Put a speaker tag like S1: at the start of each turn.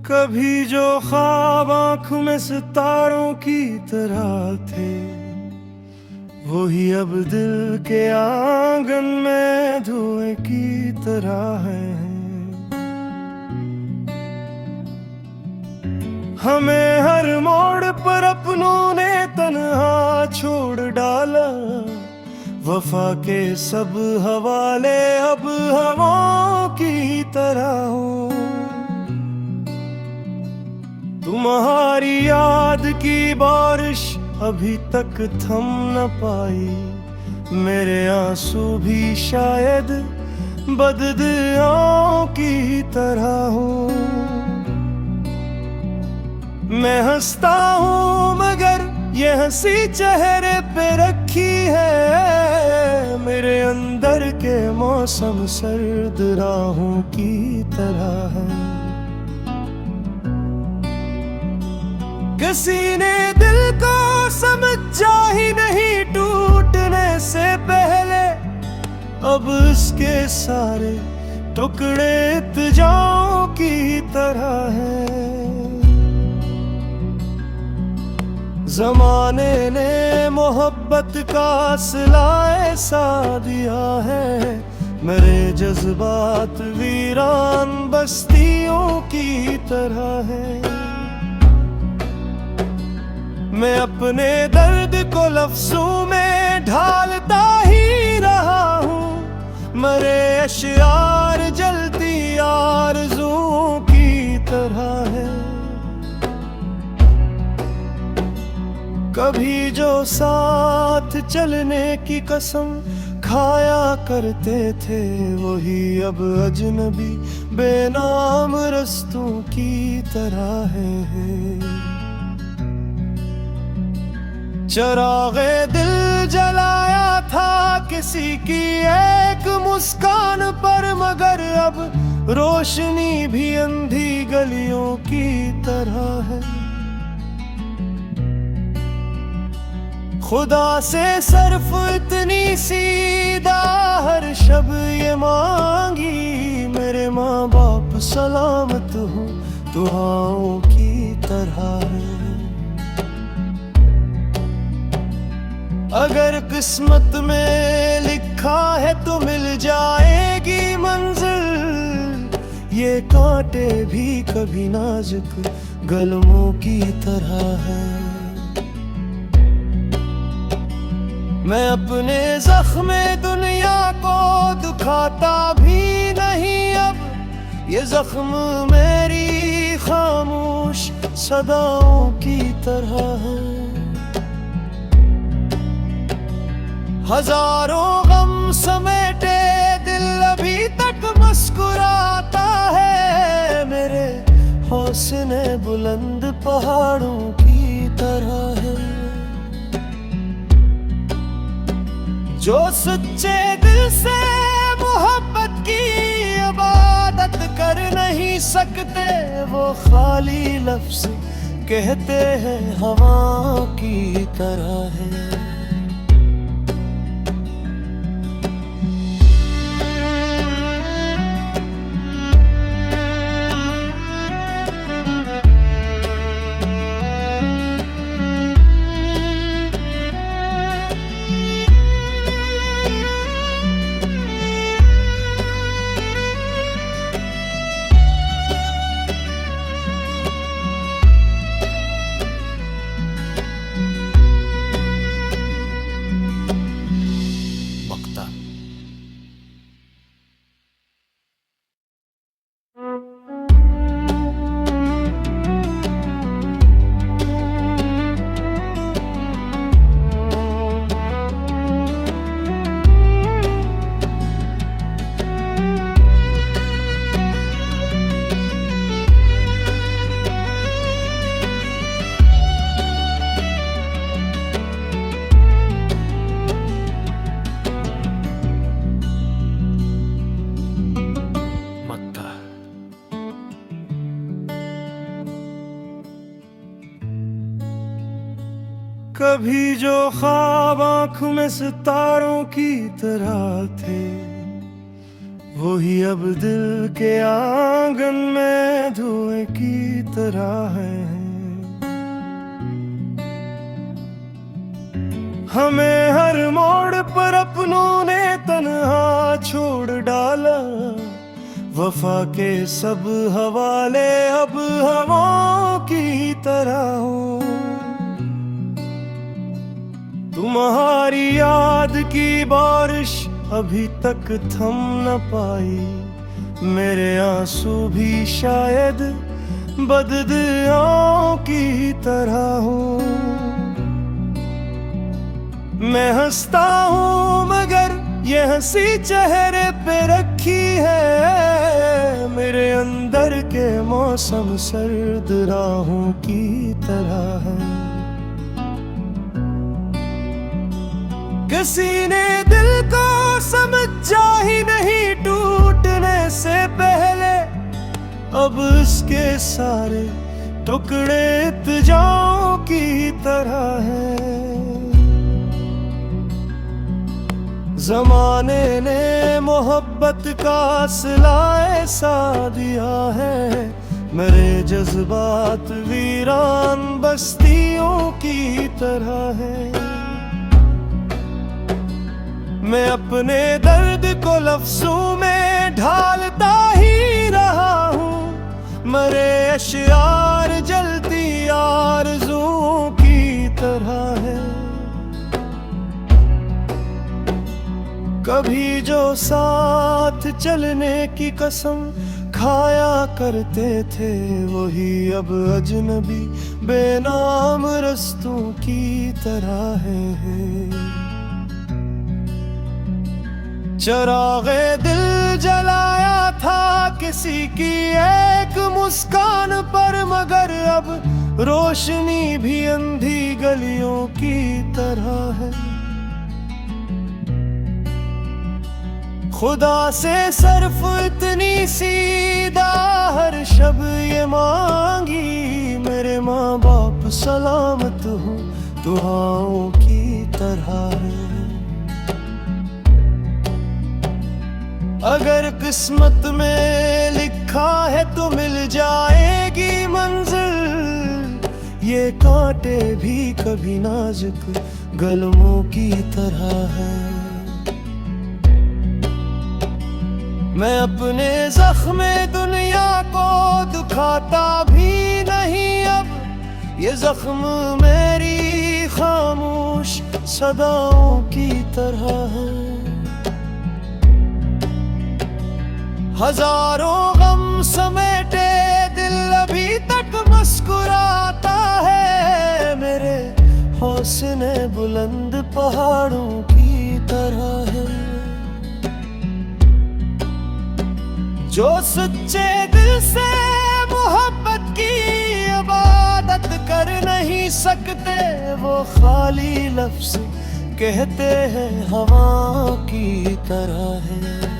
S1: कभी जो ख्वाब आँख में सितारों की तरह थे, वही अब दिल के आंगन में धुएं की तरह है। हमें हर मोड़ पर अपनों ने तन्हा छोड़ डाला, वफा के सब हवाले अब हवाओं की तरह हो। तुम्हारी याद की बारिश अभी तक थम न पाई, मेरे आंसू भी शायद बददियों की तरह हो। मैं हंसता हूँ मगर ये हंसी चेहरे पे रखी है, मेरे अंदर के मौसम सर्द राहों की तरह है। किसी ने दिल को समझा ही नहीं टूटने से पहले, अब इसके सारे टुकड़े इत्तेजाओं की तरह है। जमाने ने मोहब्बत का सिला ऐसा दिया है, मेरे जज्बात वीरान बस्तियों की तरह है। मैं अपने दर्द को लफ्जों में ढालता ही रहा हूँ, मरे अशयार जलती आरज़ुओं की तरह है। कभी जो साथ चलने की कसम खाया करते थे, वही अब अजनबी बेनाम रस्तों की तरह है। चरागे दिल जलाया था किसी की एक मुस्कान पर, मगर अब रोशनी भी अंधी गलियों की तरह है। खुदा से सिर्फ इतनी सीधा हर शब ये मांगी, मेरे माँ बाप सलामत हो दुआओं की तरह है। अगर किस्मत में लिखा है तो मिल जाएगी मंजिल, ये कांटे भी कभी नाजुक गलमों की तरह है। मैं अपने जख्मे दुनिया को दुखाता भी नहीं अब, ये जख्म मेरी खामोश सदाओं की तरह है। हजारों गम समेटे दिल अभी तक मुस्कुराता है, मेरे हौसले बुलंद पहाड़ों की तरह है। जो सच्चे दिल से मोहब्बत की इबादत कर नहीं सकते, वो खाली लफ्ज़ कहते हैं हवा की तरह है। कभी जो ख्वाब आँख में सितारों की तरह थे, वही अब दिल के आंगन में धुएं की तरह है। हमें हर मोड़ पर अपनों ने तन्हा छोड़ डाला। वफा के सब हवाले अब हवाओं की तरह हो। तुम्हारी याद की बारिश अभी तक थम न पाई। मेरे आंसू भी शायद बददुआओं की तरह हो। मैं हंसता हूँ मगर ये हंसी चेहरे पे रखी है। मेरे अंदर के मौसम सर्द राहों की तरह है। किसी ने दिल को समझा ही नहीं टूटने से पहले। अब इसके सारे टुकड़े इत्तेजाओं की तरह है। जमाने ने मोहब्बत का सिला ऐसा दिया है। मेरे जज्बात वीरान बस्तियों की तरह है। मैं अपने दर्द को लफ्जों में ढालता ही रहा हूँ। मरे अशयार जलती आरज़ुओं की तरह है। कभी जो साथ चलने की कसम खाया करते थे, वही अब अजनबी बेनाम रस्तों की तरह है। चरागे दिल जलाया था किसी की एक मुस्कान पर, मगर अब रोशनी भी अंधी गलियों की तरह है। खुदा से सिर्फ इतनी सीधा हर शब ये मांगी। मेरे माँ बाप सलामत हो दुआओं की तरह है। अगर किस्मत में लिखा है तो मिल जाएगी मंजिल। ये कांटे भी कभी नाजुक गलमों की तरह है। मैं अपने जख्मे दुनिया को दुखाता भी नहीं अब। ये जख्म मेरी खामोश सदाओं की तरह है। हजारों गम समेटे दिल अभी तक मुस्कुराता है। मेरे हौसले बुलंद पहाड़ों की तरह है। जो सच्चे दिल से मोहब्बत की इबादत कर नहीं सकते, वो खाली लफ्ज़ कहते हैं हवा की तरह है।